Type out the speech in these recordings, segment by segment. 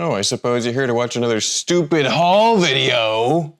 Oh, I suppose you're here to watch another stupid haul video.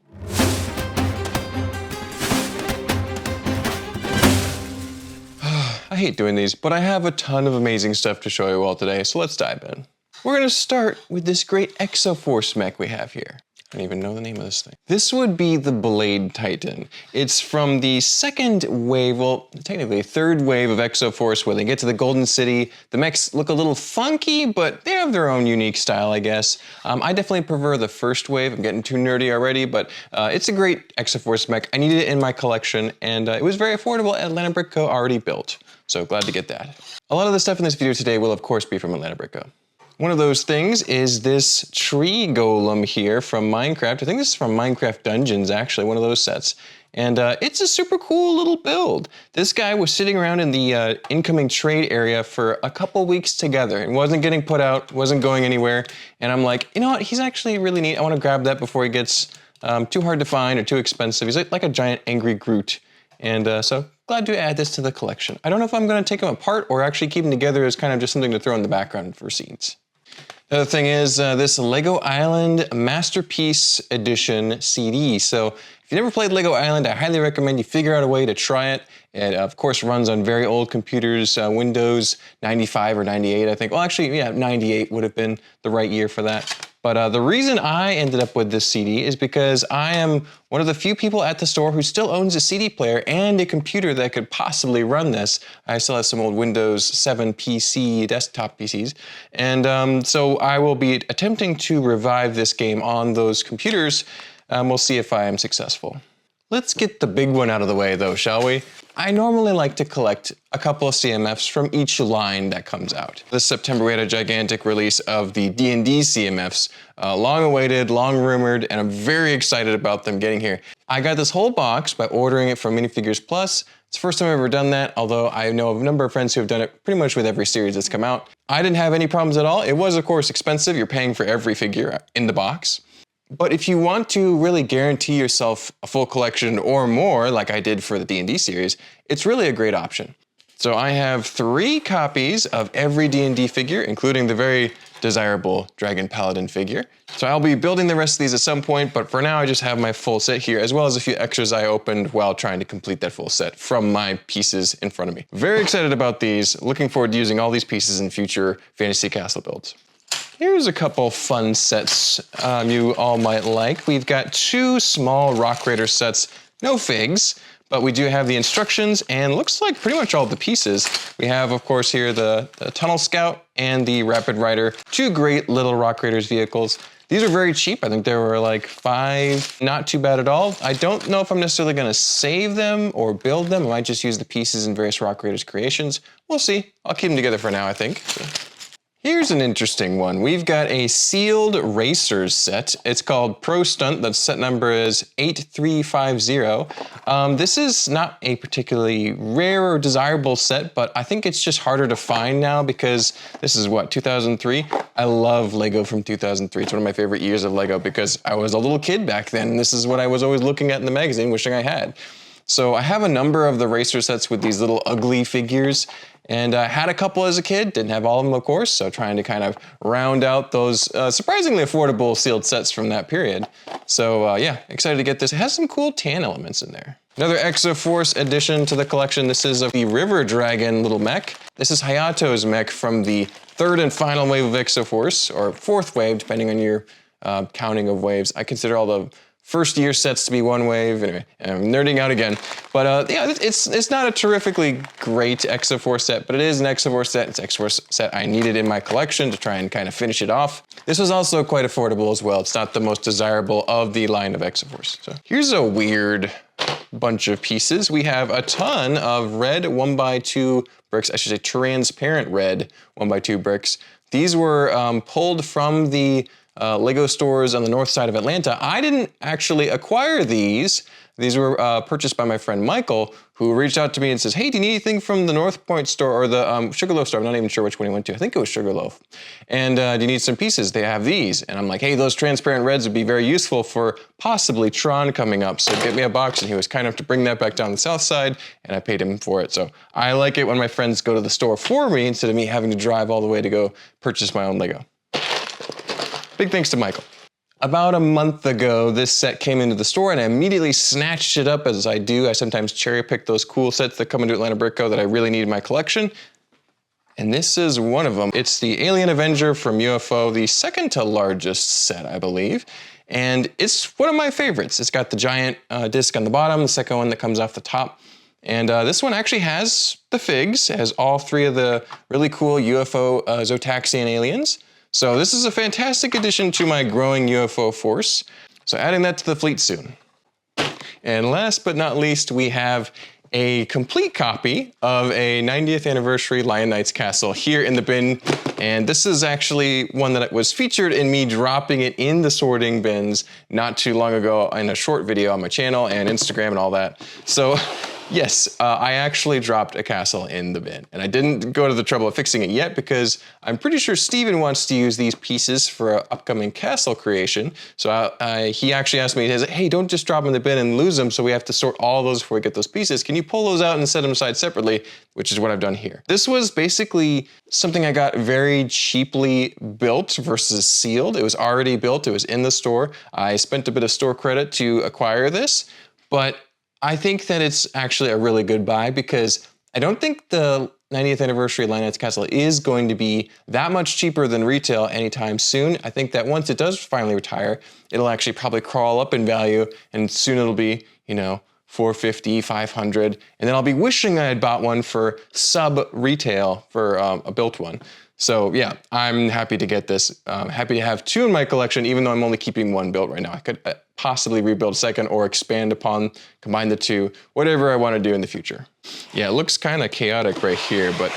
I hate doing these, but I have a ton of amazing stuff to show you all today, so let's dive in. We're gonna start with this great Exo-force mech we have here. I don't even know the name of this thing. This would be the Blade Titan. It's from the second wave, well, technically third wave of Exo-force, where they get to the Golden City. The mechs look a little funky, but they have their own unique style, I guess. I definitely prefer the first wave. I'm getting too nerdy already, but it's a great Exo-force mech. I needed it in my collection, and it was very affordable at Atlanta Brick Co. already built. So glad to get that. A lot of the stuff in this video today will, of course, be from Atlanta Brick Co. One of those things is this tree golem here from Minecraft. I think this is from Minecraft Dungeons, actually, one of those sets. And it's a super cool little build. This guy was sitting around in the incoming trade area for a couple weeks together and wasn't getting put out, wasn't going anywhere. And I'm like, you know what, he's actually really neat. I want to grab that before he gets too hard to find or too expensive. He's like a giant angry Groot. And so glad to add this to the collection. I don't know if I'm going to take them apart or actually keep them together as kind of just something to throw in the background for scenes. The other thing is this Lego Island Masterpiece Edition CD. So if you've never played Lego Island, I highly recommend you figure out a way to try it. It, of course, runs on very old computers, Windows 95 or 98, I think. Well, actually, yeah, 98 would have been the right year for that. But the reason I ended up with this CD is because I am one of the few people at the store who still owns a CD player and a computer that could possibly run this. I still have some old Windows 7 PC, desktop PCs. And so I will be attempting to revive this game on those computers. We'll see if I am successful. Let's get the big one out of the way though, shall we? I normally like to collect a couple of CMFs from each line that comes out. This September we had a gigantic release of the D&D CMFs, long awaited, long rumored, and I'm very excited about them getting here. I got this whole box by ordering it from Minifigures Plus. It's the first time I've ever done that, although I know of a number of friends who have done it pretty much with every series that's come out. I didn't have any problems at all. It was, of course, expensive. You're paying for every figure in the box. But if you want to really guarantee yourself a full collection or more, like I did for the D&D series, it's really a great option. So I have 3 copies of every D&D figure, including the very desirable Dragon Paladin figure. So I'll be building the rest of these at some point, but for now I just have my full set here, as well as a few extras I opened while trying to complete that full set from my pieces in front of me. Very excited about these, looking forward to using all these pieces in future Fantasy Castle builds. Here's a couple fun sets you all might like. We've got 2 small Rock Raider sets, no figs, but we do have the instructions and looks like pretty much all the pieces. We have, of course, here the Tunnel Scout and the Rapid Rider, 2 great little Rock Raiders vehicles. These are very cheap. I think they were like $5, not too bad at all. I don't know if I'm necessarily gonna save them or build them. I might just use the pieces in various Rock Raiders creations. We'll see. I'll keep them together for now, I think. Here's an interesting one. We've got a sealed racers set. It's called Pro Stunt. The set number is 8350. This is not a particularly rare or desirable set, but I think it's just harder to find now because this is what, 2003? I love Lego from 2003. It's one of my favorite years of Lego because I was a little kid back then, and this is what I was always looking at in the magazine, wishing I had. So I have a number of the racer sets with these little ugly figures, and I had a couple as a kid, didn't have all of them, of course, so trying to kind of round out those surprisingly affordable sealed sets from that period. So yeah, excited to get this. It has some cool tan elements in there. Another Exo-force addition to the collection. This is the River Dragon little mech. This is Hayato's mech from the 3rd and final wave of Exo-force, or 4th wave, depending on your counting of waves. I consider all the first year sets to be 1 wave. Anyway, I'm nerding out again. But yeah, it's not a terrifically great Exo-force set, but it is an Exo-force set. It's an Exo-force set I needed in my collection to try and kind of finish it off. This was also quite affordable as well. It's not the most desirable of the line of Exo-force. So here's a weird bunch of pieces. We have a ton of red 1x2 bricks, I should say transparent red 1x2 bricks. These were pulled from the Lego stores on the north side of Atlanta. I didn't actually acquire these. These were purchased by my friend Michael, who reached out to me and says, hey, do you need anything from the North Point store or the Sugarloaf store? I'm not even sure which one he went to. I think it was Sugarloaf. And do you need some pieces? They have these. And I'm like, hey, those transparent reds would be very useful for possibly Tron coming up. So get me a box. And he was kind enough to bring that back down the south side, and I paid him for it. So I like it when my friends go to the store for me instead of me having to drive all the way to go purchase my own Lego. big thanks to Michael. About a month ago, this set came into the store and I immediately snatched it up as I do. I sometimes cherry pick those cool sets that come into Atlanta Brick Co that I really need in my collection. And this is one of them. It's the Alien Avenger from UFO, the second to largest set, I believe. And it's one of my favorites. It's got the giant disc on the bottom, the second one that comes off the top. And this one actually has the figs. It has all three of the really cool UFO Zotaxian aliens. So this is a fantastic addition to my growing UFO force. So adding that to the fleet soon. And last but not least, we have a complete copy of a 90th anniversary Lion Knights castle here in the bin. And this is actually one that was featured in me dropping it in the sorting bins not too long ago in a short video on my channel and Instagram and all that. So yes, I actually dropped a castle in the bin, and I didn't go to the trouble of fixing it yet because I'm pretty sure Steven wants to use these pieces for an upcoming castle creation. So he actually asked me, hey, don't just drop them in the bin and lose them, so we have to sort all those before we get those pieces. Can you pull those out and set them aside separately, which is what I've done here. This was basically something I got very cheaply built versus sealed. It was already built, it was in the store. I spent a bit of store credit to acquire this, but I think that it's actually a really good buy because I don't think the 90th anniversary Lion Knights castle is going to be that much cheaper than retail anytime soon. I think that once it does finally retire, it'll actually probably crawl up in value, and soon it'll be, you know, $450, $500, and then I'll be wishing I had bought one for sub-retail for a built one. So yeah, I'm happy to get this. Happy to have two in my collection, even though I'm only keeping one built right now. I could possibly rebuild a second or expand upon, combine the two, whatever I want to do in the future. Yeah, it looks kind of chaotic right here, but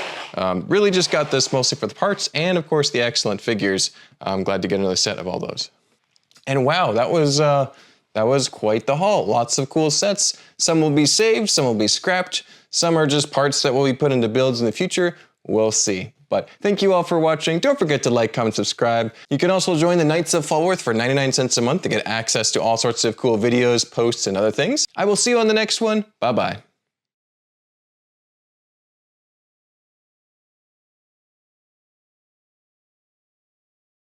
really just got this mostly for the parts and of course the excellent figures. I'm glad to get another set of all those. And wow, that was quite the haul. Lots of cool sets. Some will be saved, some will be scrapped, some are just parts that will be put into builds in the future. We'll see. But thank you all for watching. Don't forget to like, comment, subscribe. You can also join the Knights of Falworth for 99 cents a month to get access to all sorts of cool videos, posts, and other things. I will see you on the next one. Bye-bye.